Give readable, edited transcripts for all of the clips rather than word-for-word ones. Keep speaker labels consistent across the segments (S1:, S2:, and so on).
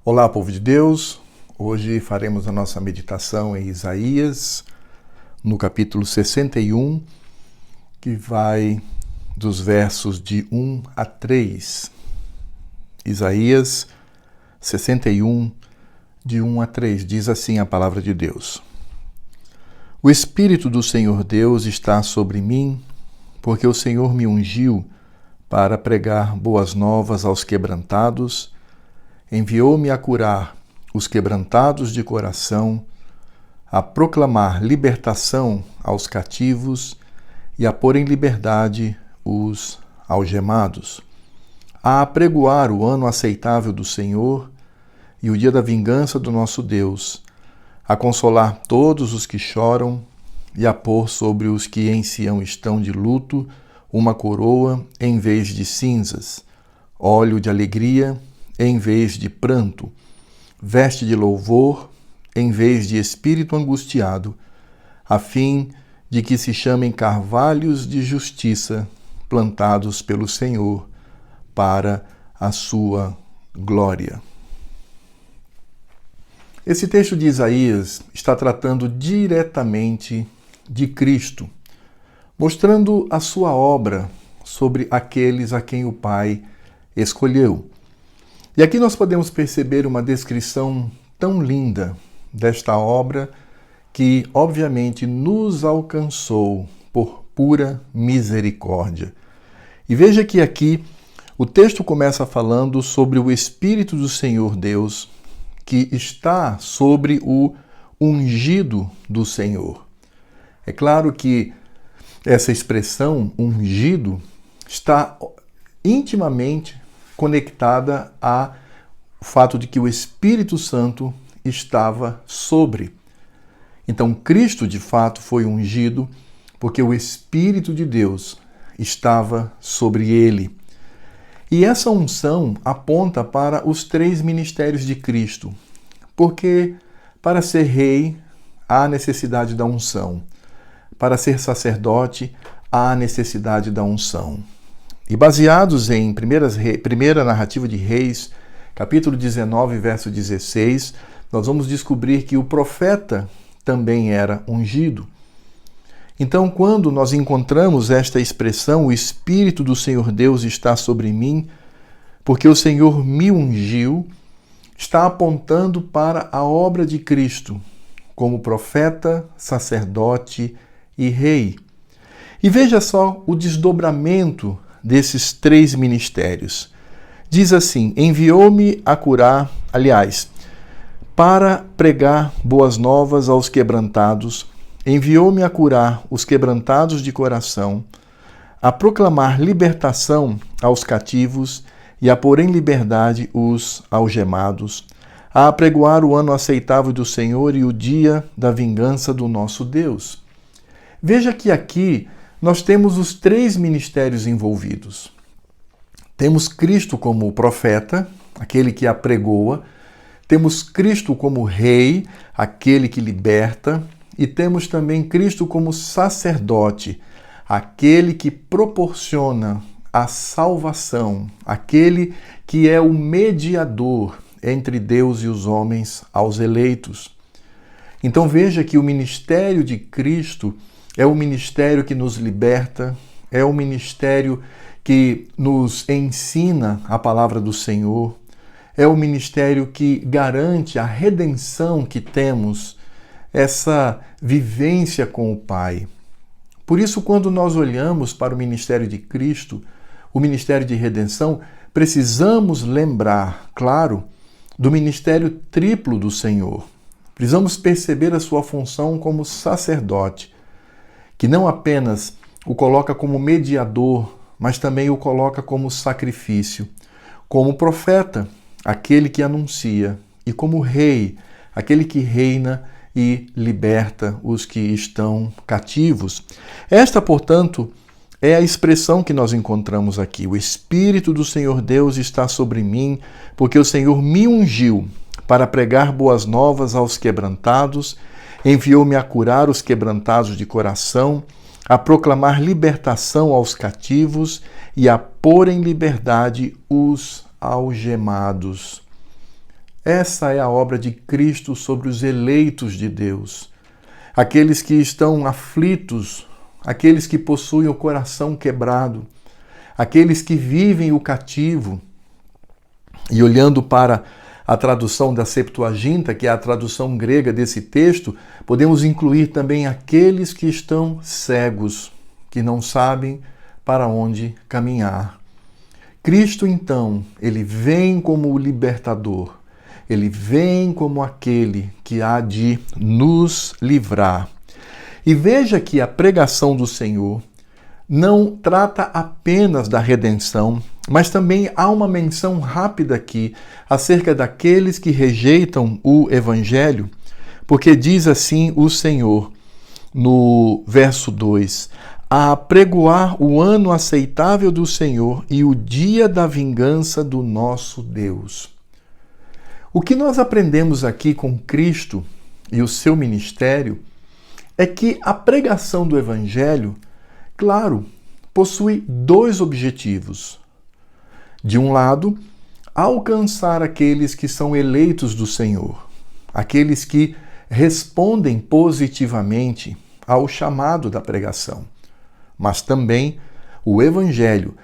S1: Olá, povo de Deus! Hoje faremos a nossa meditação em Isaías, no capítulo 61, que vai dos versos de 1 a 3. Isaías 61, de 1 a 3, diz assim a palavra de Deus. O Espírito do Senhor Deus está sobre mim, porque o Senhor me ungiu para pregar boas novas aos quebrantados, enviou-me a curar os quebrantados de coração, a proclamar libertação aos cativos e a pôr em liberdade os algemados, a apregoar o ano aceitável do Senhor e o dia da vingança do nosso Deus, a consolar todos os que choram e a pôr sobre os que em Sião estão de luto uma coroa em vez de cinzas, óleo de alegria em vez de pranto, veste de louvor em vez de espírito angustiado, a fim de que se chamem carvalhos de justiça plantados pelo Senhor para a sua glória. Esse texto de Isaías está tratando diretamente de Cristo, mostrando a sua obra sobre aqueles a quem o Pai escolheu. E aqui nós podemos perceber uma descrição tão linda desta obra que, obviamente, nos alcançou por pura misericórdia. E veja que aqui o texto começa falando sobre o Espírito do Senhor Deus que está sobre o ungido do Senhor. É claro que essa expressão, ungido, está intimamente conectada ao fato de que o Espírito Santo estava sobre. Então, Cristo, de fato, foi ungido porque o Espírito de Deus estava sobre ele. E essa unção aponta para os 3 ministérios de Cristo, porque para ser rei há necessidade da unção, para ser sacerdote há necessidade da unção. E baseados em primeira narrativa de Reis, capítulo 19, verso 16, nós vamos descobrir que o profeta também era ungido. Então, quando nós encontramos esta expressão, o Espírito do Senhor Deus está sobre mim, porque o Senhor me ungiu, está apontando para a obra de Cristo, como profeta, sacerdote e rei. E veja só o desdobramento desses 3 ministérios. Diz assim: enviou-me a curar, para pregar boas novas aos quebrantados, enviou-me a curar os quebrantados de coração, a proclamar libertação aos cativos e a pôr em liberdade os algemados, a apregoar o ano aceitável do Senhor e o dia da vingança do nosso Deus. Veja que aqui nós temos os 3 ministérios envolvidos. Temos Cristo como profeta, aquele que apregoa, temos Cristo como rei, aquele que liberta, e temos também Cristo como sacerdote, aquele que proporciona a salvação, aquele que é o mediador entre Deus e os homens aos eleitos. Então veja que o ministério de Cristo é o ministério que nos liberta, é o ministério que nos ensina a palavra do Senhor, é o ministério que garante a redenção que temos, essa vivência com o Pai. Por isso, quando nós olhamos para o ministério de Cristo, o ministério de redenção, precisamos lembrar, claro, do ministério triplo do Senhor. Precisamos perceber a sua função como sacerdote, que não apenas o coloca como mediador, mas também o coloca como sacrifício, como profeta, aquele que anuncia, e como rei, aquele que reina e liberta os que estão cativos. Esta, portanto, é a expressão que nós encontramos aqui. O Espírito do Senhor Deus está sobre mim, porque o Senhor me ungiu para pregar boas novas aos quebrantados, enviou-me a curar os quebrantados de coração, a proclamar libertação aos cativos e a pôr em liberdade os algemados. Essa é a obra de Cristo sobre os eleitos de Deus. Aqueles que estão aflitos, aqueles que possuem o coração quebrado, aqueles que vivem o cativo. E olhando para a tradução da Septuaginta, que é a tradução grega desse texto, podemos incluir também aqueles que estão cegos, que não sabem para onde caminhar. Cristo, então, ele vem como o libertador, ele vem como aquele que há de nos livrar. E veja que a pregação do Senhor não trata apenas da redenção, mas também há uma menção rápida aqui acerca daqueles que rejeitam o Evangelho, porque diz assim o Senhor no verso 2: a apregoar o ano aceitável do Senhor e o dia da vingança do nosso Deus. O que nós aprendemos aqui com Cristo e o seu ministério é que a pregação do Evangelho, claro, possui dois objetivos. De um lado, alcançar aqueles que são eleitos do Senhor, aqueles que respondem positivamente ao chamado da pregação. Mas também o Evangelho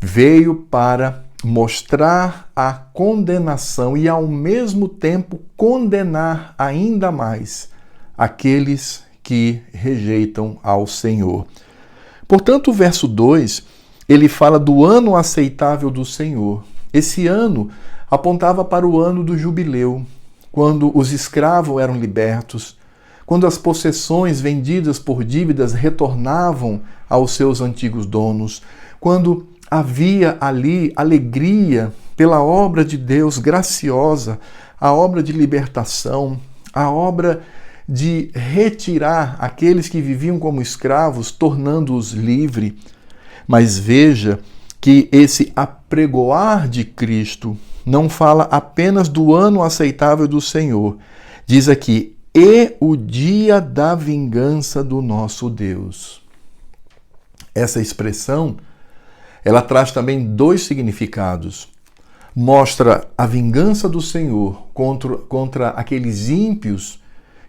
S1: veio para mostrar a condenação e, ao mesmo tempo, condenar ainda mais aqueles que rejeitam ao Senhor. Portanto, o verso 2, ele fala do ano aceitável do Senhor. Esse ano apontava para o ano do jubileu, quando os escravos eram libertos, quando as possessões vendidas por dívidas retornavam aos seus antigos donos, quando havia ali alegria pela obra de Deus graciosa, a obra de libertação, a obra de retirar aqueles que viviam como escravos, tornando-os livres. Mas veja que esse apregoar de Cristo não fala apenas do ano aceitável do Senhor. Diz aqui, e o dia da vingança do nosso Deus. Essa expressão, ela traz também dois significados. Mostra a vingança do Senhor contra aqueles ímpios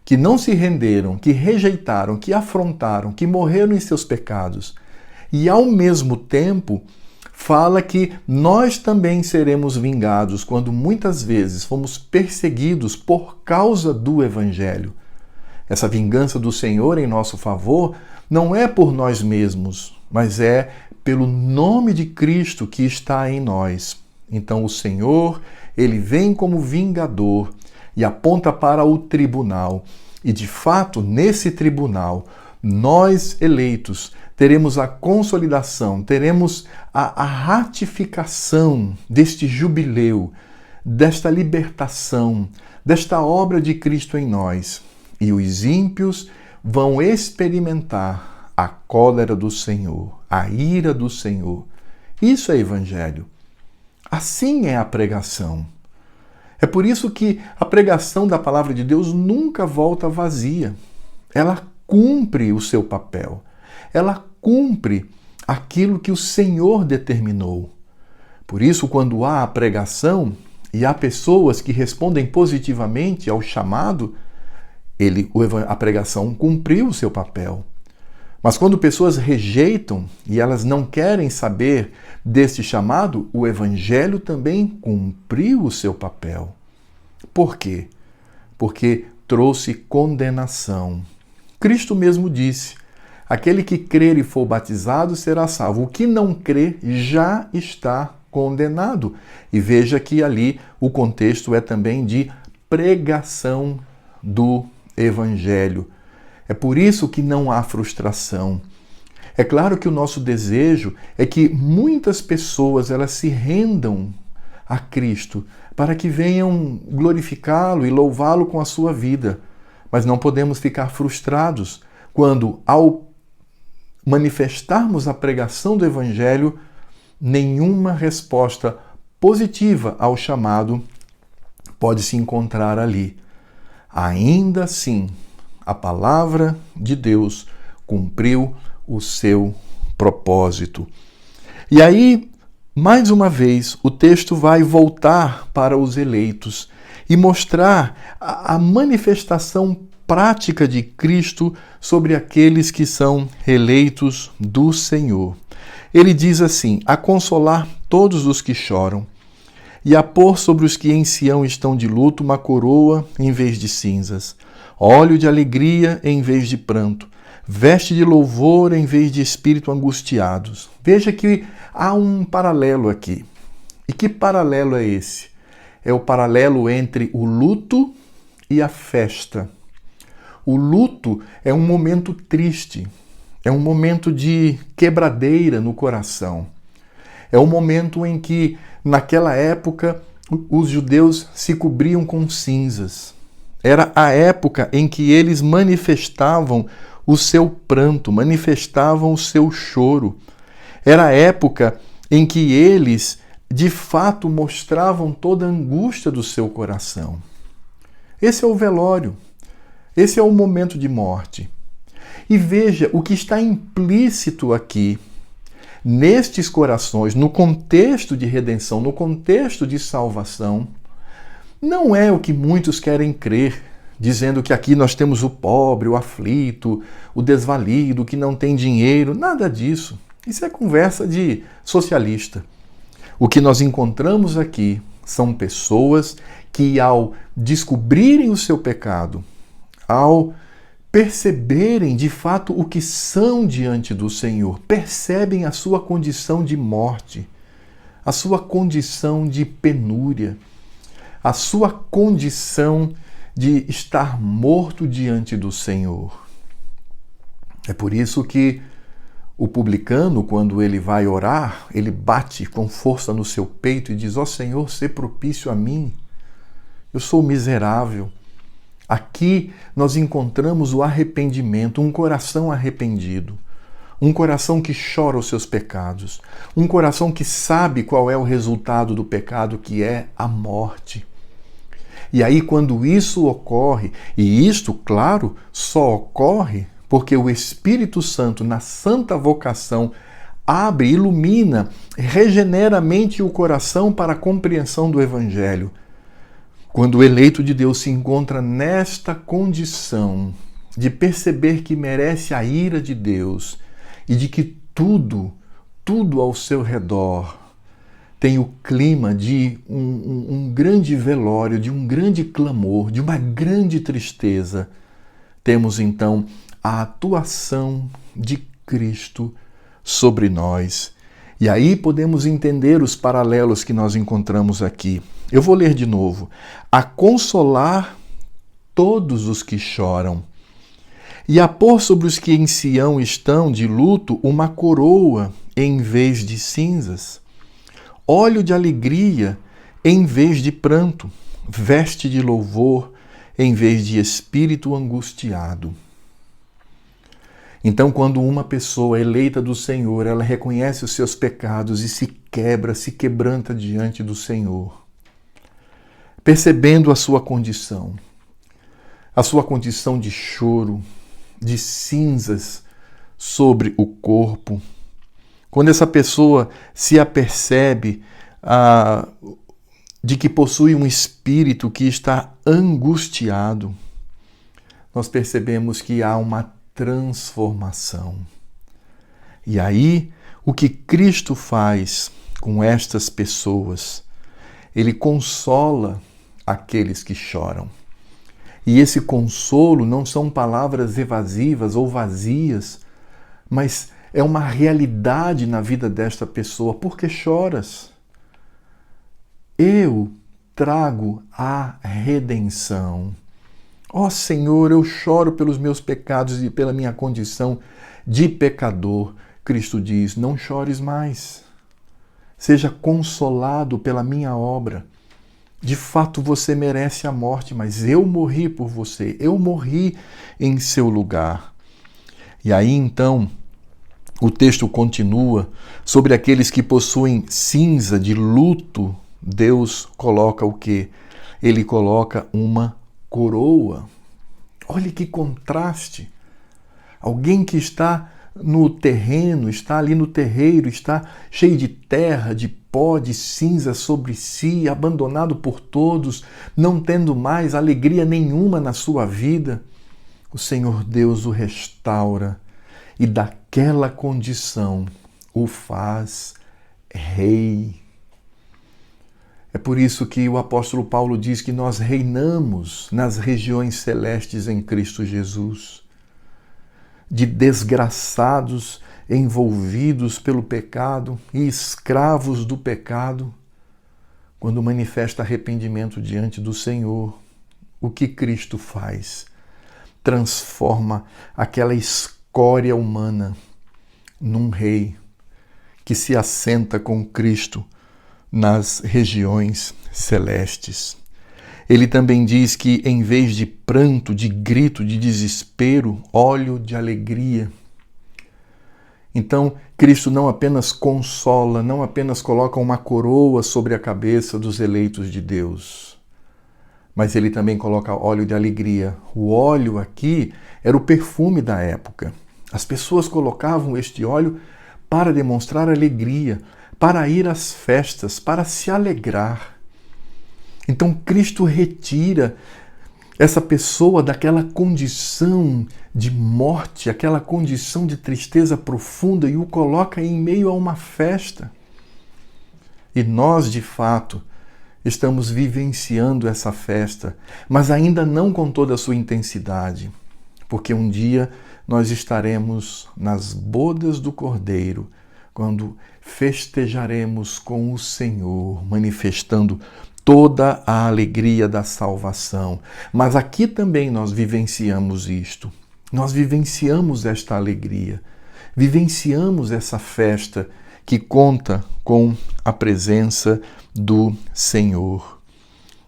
S1: que não se renderam, que rejeitaram, que afrontaram, que morreram em seus pecados. E, ao mesmo tempo, fala que nós também seremos vingados quando muitas vezes fomos perseguidos por causa do Evangelho. Essa vingança do Senhor em nosso favor não é por nós mesmos, mas é pelo nome de Cristo que está em nós. Então o Senhor, ele vem como vingador e aponta para o tribunal. E de fato, nesse tribunal, nós eleitos teremos a consolidação, teremos a ratificação deste jubileu, desta libertação, desta obra de Cristo em nós. E os ímpios vão experimentar a cólera do Senhor, a ira do Senhor. Isso é evangelho. Assim é a pregação. É por isso que a pregação da palavra de Deus nunca volta vazia. Ela cumpre o seu papel. Ela cumpre aquilo que o Senhor determinou. Por isso, quando há a pregação e há pessoas que respondem positivamente ao chamado, a pregação cumpriu o seu papel. Mas quando pessoas rejeitam e elas não querem saber deste chamado, o Evangelho também cumpriu o seu papel. Por quê? Porque trouxe condenação. Cristo mesmo disse, aquele que crer e for batizado será salvo. O que não crê já está condenado. E veja que ali o contexto é também de pregação do Evangelho. É por isso que não há frustração. É claro que o nosso desejo é que muitas pessoas elas se rendam a Cristo para que venham glorificá-lo e louvá-lo com a sua vida. Mas não podemos ficar frustrados quando, ao manifestarmos a pregação do Evangelho, nenhuma resposta positiva ao chamado pode se encontrar ali. Ainda assim, a palavra de Deus cumpriu o seu propósito. E aí, mais uma vez, o texto vai voltar para os eleitos e mostrar a manifestação prática de Cristo sobre aqueles que são eleitos do Senhor. Ele diz assim: a consolar todos os que choram, e a pôr sobre os que em Sião estão de luto uma coroa em vez de cinzas, óleo de alegria em vez de pranto, veste de louvor em vez de espírito angustiados. Veja que há um paralelo aqui. E que paralelo é esse? É o paralelo entre o luto e a festa. O luto é um momento triste, é um momento de quebradeira no coração. É um momento em que, naquela época, os judeus se cobriam com cinzas. Era a época em que eles manifestavam o seu pranto, manifestavam o seu choro. Era a época em que eles, de fato, mostravam toda a angústia do seu coração. Esse é o velório. Esse é o momento de morte. E veja o que está implícito aqui, nestes corações, no contexto de redenção, no contexto de salvação, não é o que muitos querem crer, dizendo que aqui nós temos o pobre, o aflito, o desvalido, que não tem dinheiro. Nada disso. Isso é conversa de socialista. O que nós encontramos aqui são pessoas que, ao descobrirem o seu pecado, ao perceberem de fato o que são diante do Senhor, percebem a sua condição de morte, a sua condição de penúria, a sua condição de estar morto diante do Senhor. É por isso que o publicano, quando ele vai orar, ele bate com força no seu peito e diz: ó Senhor, sê propício a mim. Eu sou miserável. Aqui nós encontramos o arrependimento, um coração arrependido, um coração que chora os seus pecados, um coração que sabe qual é o resultado do pecado, que é a morte. E aí, quando isso ocorre, e isto, claro, só ocorre porque o Espírito Santo, na santa vocação, abre, ilumina, regenera a mente e o coração para a compreensão do Evangelho. Quando o eleito de Deus se encontra nesta condição de perceber que merece a ira de Deus e de que tudo ao seu redor tem o clima de um grande velório, de um grande clamor, de uma grande tristeza, temos então a atuação de Cristo sobre nós. E aí podemos entender os paralelos que nós encontramos aqui. Eu vou ler de novo. A consolar todos os que choram, e a pôr sobre os que em Sião estão de luto uma coroa em vez de cinzas, óleo de alegria em vez de pranto, veste de louvor em vez de espírito angustiado. Então, quando uma pessoa eleita do Senhor, ela reconhece os seus pecados e se quebranta diante do Senhor, percebendo a sua condição de choro, de cinzas sobre o corpo. Quando essa pessoa se apercebe de que possui um espírito que está angustiado, nós percebemos que há uma transformação. E aí, o que Cristo faz com estas pessoas? Ele consola aqueles que choram. E esse consolo não são palavras evasivas ou vazias, mas é uma realidade na vida desta pessoa. Por que choras? Eu trago a redenção. Ó Senhor, eu choro pelos meus pecados e pela minha condição de pecador. Cristo diz: não chores mais. Seja consolado pela minha obra. De fato, você merece a morte, mas eu morri por você. Eu morri em seu lugar. E aí, então, o texto continua sobre aqueles que possuem cinza de luto. Deus coloca o quê? Ele coloca uma coroa. Olha que contraste. Alguém que está no terreno, está ali no terreiro, está cheio de terra, de pó de cinza sobre si, abandonado por todos, não tendo mais alegria nenhuma na sua vida, o Senhor Deus o restaura e daquela condição o faz rei. É por isso que o apóstolo Paulo diz que nós reinamos nas regiões celestes em Cristo Jesus. De desgraçados, envolvidos pelo pecado e escravos do pecado, quando manifesta arrependimento diante do Senhor, o que Cristo faz? Transforma aquela escória humana num rei que se assenta com Cristo nas regiões celestes. Ele também diz que em vez de pranto, de grito, de desespero, óleo de alegria. Então, Cristo não apenas consola, não apenas coloca uma coroa sobre a cabeça dos eleitos de Deus, mas ele também coloca óleo de alegria. O óleo aqui era o perfume da época. As pessoas colocavam este óleo para demonstrar alegria, para ir às festas, para se alegrar. Então Cristo retira essa pessoa daquela condição de morte, aquela condição de tristeza profunda e o coloca em meio a uma festa. E nós, de fato, estamos vivenciando essa festa, mas ainda não com toda a sua intensidade, porque um dia nós estaremos nas bodas do Cordeiro, quando festejaremos com o Senhor, manifestando toda a alegria da salvação. Mas aqui também nós vivenciamos isto. Nós vivenciamos esta alegria, vivenciamos essa festa que conta com a presença do Senhor.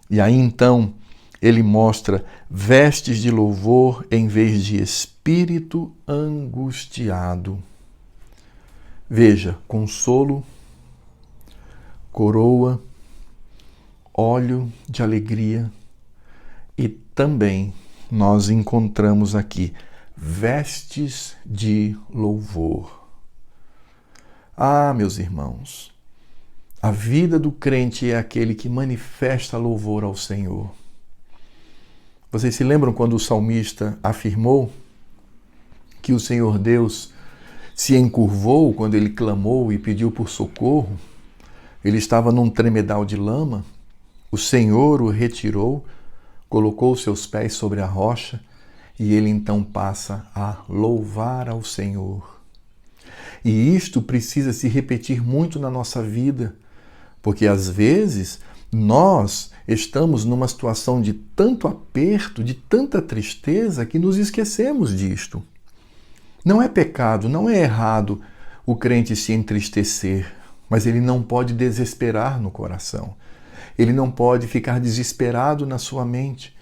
S1: E aí então ele mostra vestes de louvor em vez de espírito angustiado. Veja, consolo, coroa, óleo de alegria e também nós encontramos aqui vestes de louvor. Ah, meus irmãos, a vida do crente é aquele que manifesta louvor ao Senhor. Vocês se lembram quando o salmista afirmou que o Senhor Deus se encurvou quando ele clamou e pediu por socorro? Ele estava num tremedal de lama. O Senhor o retirou, colocou seus pés sobre a rocha e ele então passa a louvar ao Senhor. E isto precisa se repetir muito na nossa vida, porque às vezes nós estamos numa situação de tanto aperto, de tanta tristeza, que nos esquecemos disto. Não é pecado, não é errado o crente se entristecer, mas ele não pode desesperar no coração. Ele não pode ficar desesperado na sua mente.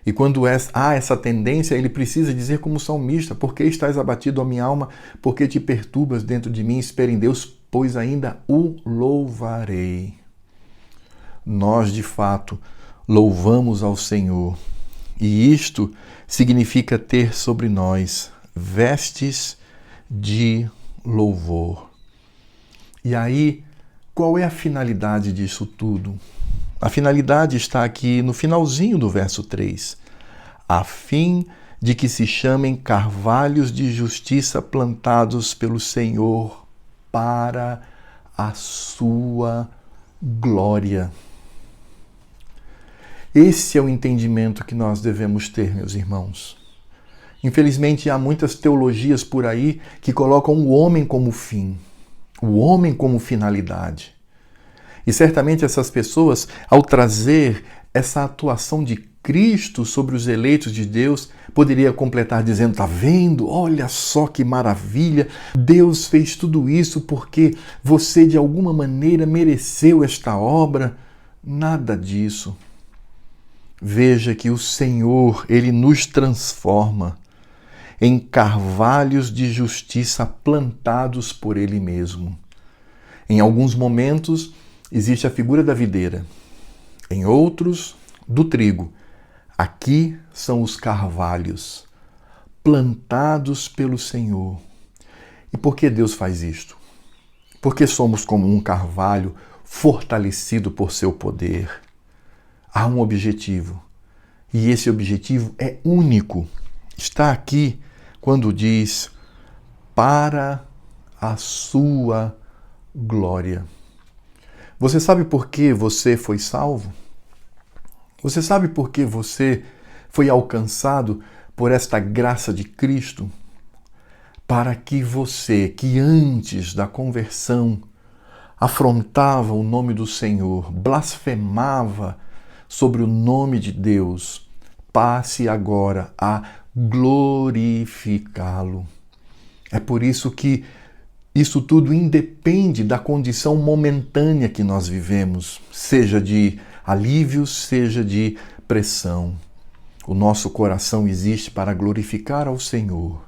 S1: E quando há essa tendência, ele precisa dizer como salmista: por que estás abatido, ó minha alma? Por que te perturbas dentro de mim? Espera em Deus, pois ainda o louvarei. Nós, de fato, louvamos ao Senhor. E isto significa ter sobre nós vestes de louvor. E aí, qual é a finalidade disso tudo? A finalidade está aqui no finalzinho do verso 3. A fim de que se chamem carvalhos de justiça plantados pelo Senhor para a sua glória. Esse é o entendimento que nós devemos ter, meus irmãos. Infelizmente, há muitas teologias por aí que colocam o homem como fim, o homem como finalidade. E certamente essas pessoas, ao trazer essa atuação de Cristo sobre os eleitos de Deus, poderia completar dizendo: tá vendo? Olha só que maravilha! Deus fez tudo isso porque você de alguma maneira mereceu esta obra. Nada disso. Veja que o Senhor, Ele nos transforma em carvalhos de justiça plantados por Ele mesmo. Em alguns momentos, existe a figura da videira, em outros, do trigo. Aqui são os carvalhos, plantados pelo Senhor. E por que Deus faz isto? Porque somos como um carvalho fortalecido por seu poder. Há um objetivo, e esse objetivo é único. Está aqui quando diz: para a sua glória. Você sabe por que você foi salvo? Você sabe por que você foi alcançado por esta graça de Cristo? Para que você, que antes da conversão afrontava o nome do Senhor, blasfemava sobre o nome de Deus, passe agora a glorificá-lo. É por isso que isso tudo independe da condição momentânea que nós vivemos, seja de alívio, seja de pressão. O nosso coração existe para glorificar ao Senhor.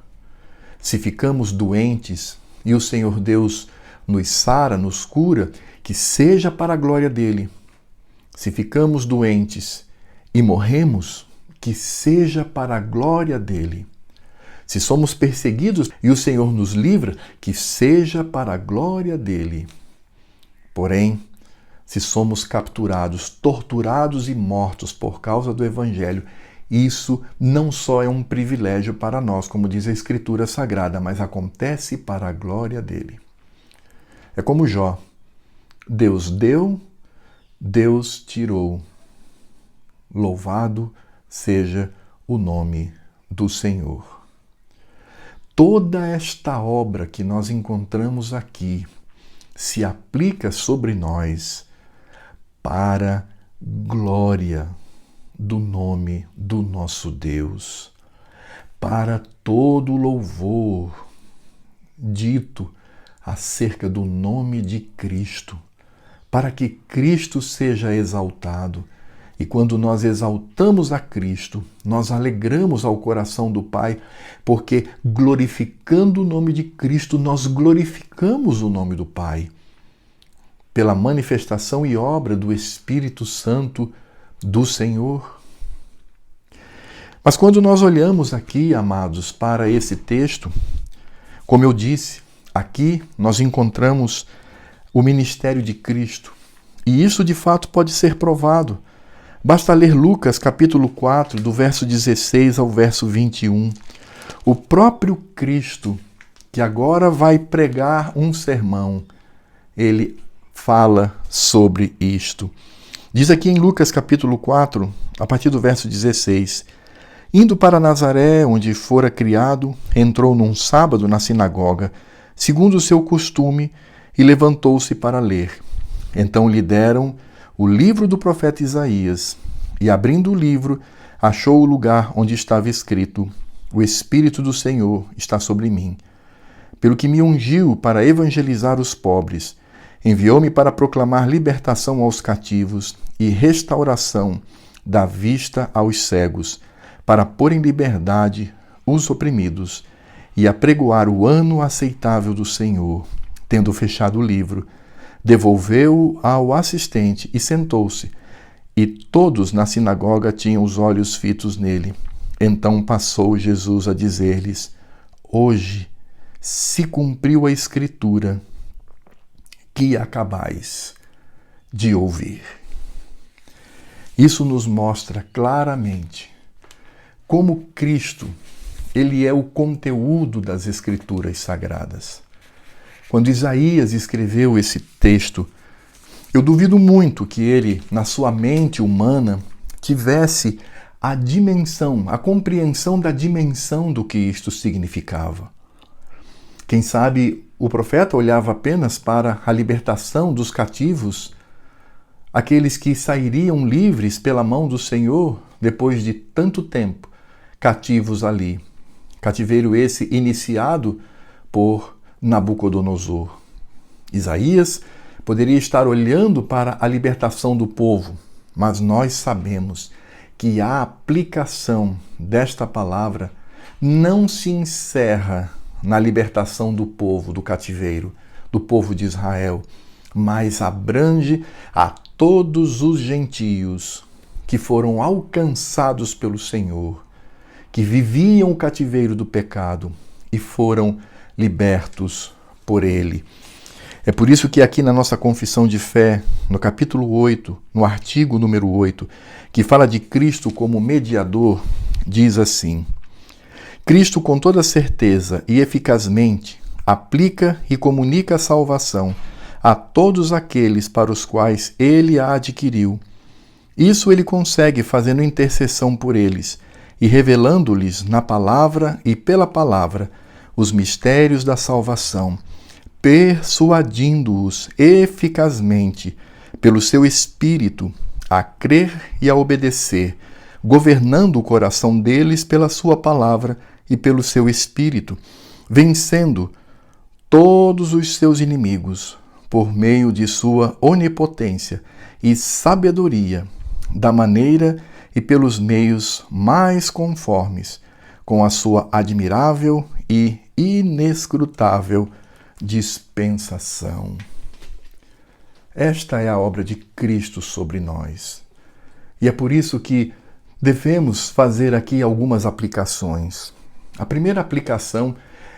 S1: Se ficamos doentes e o Senhor Deus nos sara, nos cura, que seja para a glória dele. Se ficamos doentes e morremos, que seja para a glória dele. Se somos perseguidos e o Senhor nos livra, que seja para a glória dele. Porém, se somos capturados, torturados e mortos por causa do Evangelho, isso não só é um privilégio para nós, como diz a Escritura Sagrada, mas acontece para a glória dele. É como Jó. Deus deu, Deus tirou. Louvado seja o nome do Senhor. Toda esta obra que nós encontramos aqui se aplica sobre nós para glória do nome do nosso Deus, para todo louvor dito acerca do nome de Cristo, para que Cristo seja exaltado. E quando nós exaltamos a Cristo, nós alegramos ao coração do Pai, porque glorificando o nome de Cristo, nós glorificamos o nome do Pai, pela manifestação e obra do Espírito Santo do Senhor. Mas quando nós olhamos aqui, amados, para esse texto, como eu disse, aqui nós encontramos o ministério de Cristo. E isso de fato pode ser provado. Basta ler Lucas capítulo 4, do verso 16 ao verso 21. O próprio Cristo, que agora vai pregar um sermão, ele fala sobre isto. Diz aqui em Lucas capítulo 4, a partir do verso 16: Indo para Nazaré, onde fora criado, entrou num sábado na sinagoga, segundo o seu costume, e levantou-se para ler. Então lhe deram o livro do profeta Isaías, e abrindo o livro, achou o lugar onde estava escrito: O Espírito do Senhor está sobre mim, pelo que me ungiu para evangelizar os pobres, enviou-me para proclamar libertação aos cativos e restauração da vista aos cegos, para pôr em liberdade os oprimidos e apregoar o ano aceitável do Senhor. Tendo fechado o livro, devolveu-o ao assistente e sentou-se. E todos na sinagoga tinham os olhos fitos nele. Então passou Jesus a dizer-lhes: Hoje se cumpriu a Escritura que acabais de ouvir. Isso nos mostra claramente como Cristo, ele é o conteúdo das Escrituras Sagradas. Quando Isaías escreveu esse texto, eu duvido muito que ele, na sua mente humana, tivesse a dimensão, a compreensão da dimensão do que isto significava. Quem sabe o profeta olhava apenas para a libertação dos cativos, aqueles que sairiam livres pela mão do Senhor depois de tanto tempo cativos ali. Cativeiro esse iniciado por Nabucodonosor. Isaías poderia estar olhando para a libertação do povo, mas nós sabemos que a aplicação desta palavra não se encerra na libertação do povo do cativeiro, do povo de Israel, mas abrange a todos os gentios que foram alcançados pelo Senhor, que viviam o cativeiro do pecado e foram libertos por Ele. É por isso que aqui na nossa confissão de fé, no capítulo 8, no artigo número 8, que fala de Cristo como mediador, diz assim: Cristo, com toda certeza e eficazmente, aplica e comunica a salvação a todos aqueles para os quais ele a adquiriu. Isso ele consegue fazendo intercessão por eles e revelando-lhes na palavra e pela palavra os mistérios da salvação, persuadindo-os eficazmente pelo seu Espírito a crer e a obedecer, governando o coração deles pela sua palavra e pelo seu Espírito, vencendo todos os seus inimigos por meio de sua onipotência e sabedoria, da maneira e pelos meios mais conformes com a sua admirável e inescrutável dispensação. Esta é a obra de Cristo sobre nós. E é por isso que devemos fazer aqui algumas aplicações. A primeira aplicação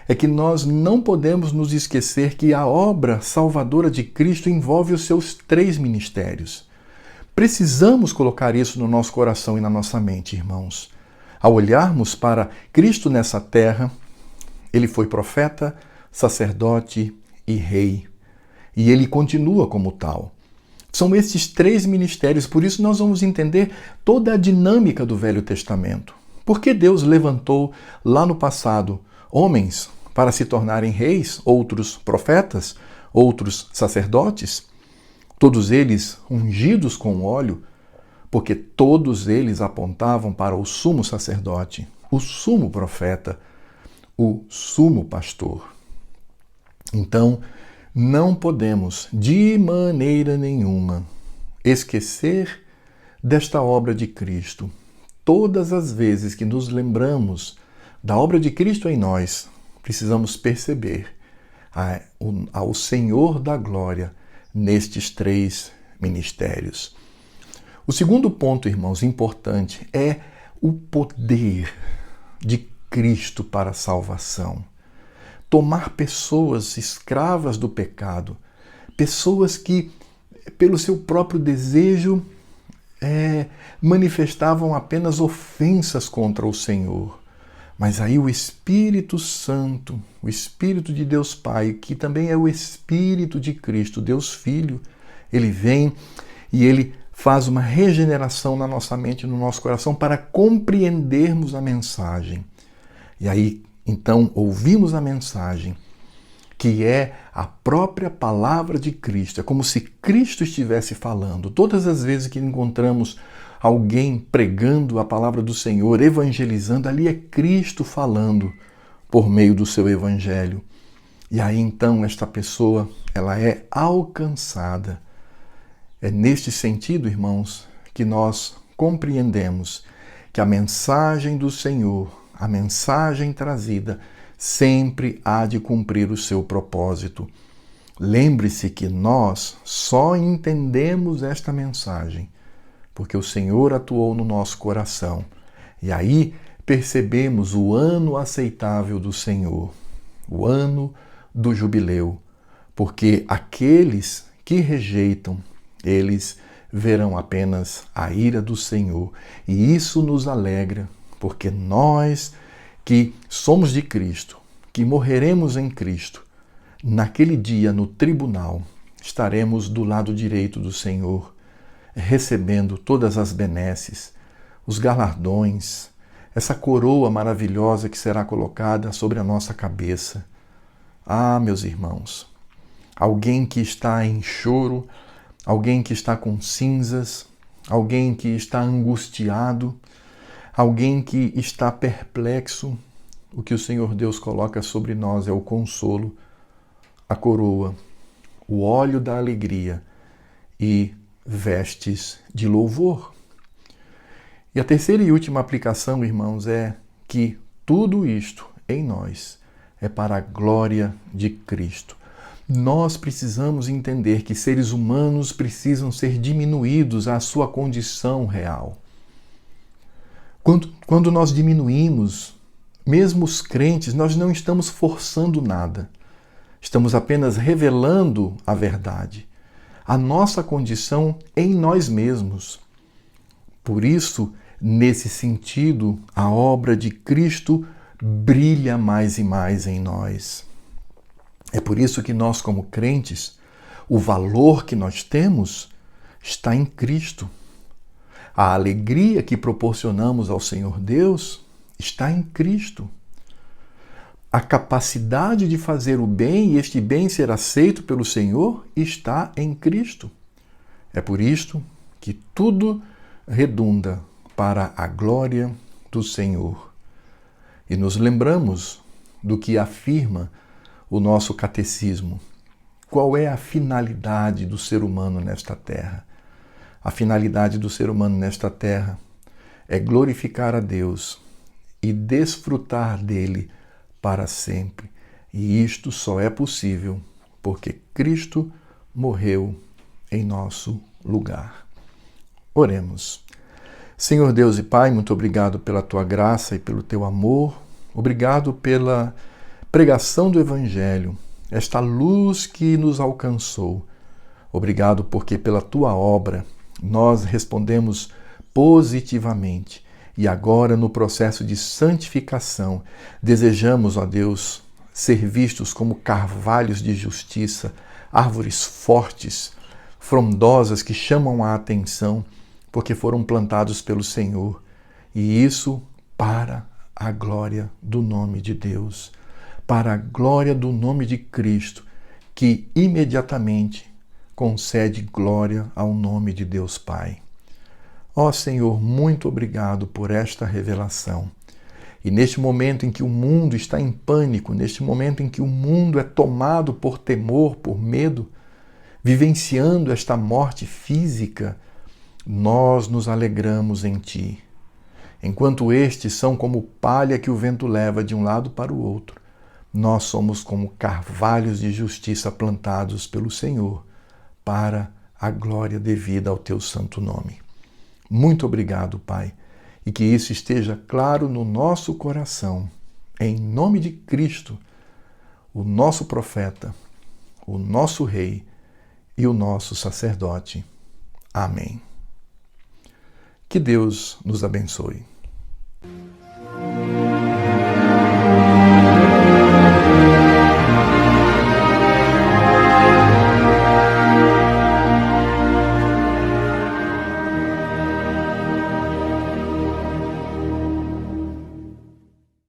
S1: é que nós não podemos nos esquecer que a obra salvadora de Cristo envolve os seus 3 ministérios. Precisamos colocar isso no nosso coração e na nossa mente, irmãos. Ao olharmos para Cristo nessa terra, ele foi profeta, sacerdote e rei. E ele continua como tal. São esses 3 ministérios, por isso nós vamos entender toda a dinâmica do Velho Testamento. Por que Deus levantou lá no passado homens para se tornarem reis, outros profetas, outros sacerdotes? Todos eles ungidos com óleo, porque todos eles apontavam para o sumo sacerdote, o sumo profeta, o sumo pastor. Então, não podemos, de maneira nenhuma, esquecer desta obra de Cristo. Todas as vezes que nos lembramos da obra de Cristo em nós, precisamos perceber ao Senhor da glória nestes 3 ministérios. O segundo ponto, irmãos, importante é o poder de Cristo para a salvação. Tomar pessoas escravas do pecado, pessoas que, pelo seu próprio desejo, manifestavam apenas ofensas contra o Senhor. Mas aí o Espírito Santo, o Espírito de Deus Pai, que também é o Espírito de Cristo, Deus Filho, ele vem e ele faz uma regeneração na nossa mente e no nosso coração para compreendermos a mensagem. E aí, então, ouvimos a mensagem, que é a própria palavra de Cristo. É como se Cristo estivesse falando. Todas as vezes que encontramos alguém pregando a palavra do Senhor, evangelizando, ali é Cristo falando por meio do seu evangelho. E aí então esta pessoa, ela é alcançada. É neste sentido, irmãos, que nós compreendemos que a mensagem do Senhor, a mensagem trazida, sempre há de cumprir o seu propósito. Lembre-se que nós só entendemos esta mensagem porque o Senhor atuou no nosso coração. E aí percebemos o ano aceitável do Senhor, o ano do jubileu, porque aqueles que rejeitam, eles verão apenas a ira do Senhor. E isso nos alegra, porque nós que somos de Cristo, que morreremos em Cristo, naquele dia no tribunal, estaremos do lado direito do Senhor, recebendo todas as benesses, os galardões, essa coroa maravilhosa que será colocada sobre a nossa cabeça. Ah, meus irmãos, alguém que está em choro, alguém que está com cinzas, alguém que está angustiado, alguém que está perplexo, o que o Senhor Deus coloca sobre nós é o consolo, a coroa, o óleo da alegria e vestes de louvor. E a terceira e última aplicação, irmãos, é que tudo isto em nós é para a glória de Cristo. Nós precisamos entender que seres humanos precisam ser diminuídos à sua condição real. Quando nós diminuímos, mesmo os crentes, nós não estamos forçando nada. Estamos apenas revelando a verdade, a nossa condição em nós mesmos. Por isso, nesse sentido, a obra de Cristo brilha mais e mais em nós. É por isso que nós, como crentes, o valor que nós temos está em Cristo. A alegria que proporcionamos ao Senhor Deus está em Cristo. A capacidade de fazer o bem e este bem ser aceito pelo Senhor está em Cristo. É por isto que tudo redunda para a glória do Senhor. E nos lembramos do que afirma o nosso catecismo. Qual é a finalidade do ser humano nesta terra? A finalidade do ser humano nesta terra é glorificar a Deus e desfrutar dele para sempre. E isto só é possível porque Cristo morreu em nosso lugar. Oremos. Senhor Deus e Pai, muito obrigado pela tua graça e pelo teu amor. Obrigado pela pregação do Evangelho, esta luz que nos alcançou. Obrigado porque pela tua obra nós respondemos positivamente. E agora, no processo de santificação, desejamos, ó Deus, ser vistos como carvalhos de justiça, árvores fortes, frondosas que chamam a atenção, porque foram plantados pelo Senhor. E isso para a glória do nome de Deus, para a glória do nome de Cristo, que imediatamente concede glória ao nome de Deus Pai. Ó Senhor, muito obrigado por esta revelação. E neste momento em que o mundo está em pânico, neste momento em que o mundo é tomado por temor, por medo, vivenciando esta morte física, nós nos alegramos em Ti. Enquanto estes são como palha que o vento leva de um lado para o outro, nós somos como carvalhos de justiça plantados pelo Senhor, para a glória devida ao Teu santo nome. Muito obrigado, Pai, e que isso esteja claro no nosso coração, em nome de Cristo, o nosso profeta, o nosso Rei e o nosso sacerdote. Amém. Que Deus nos abençoe.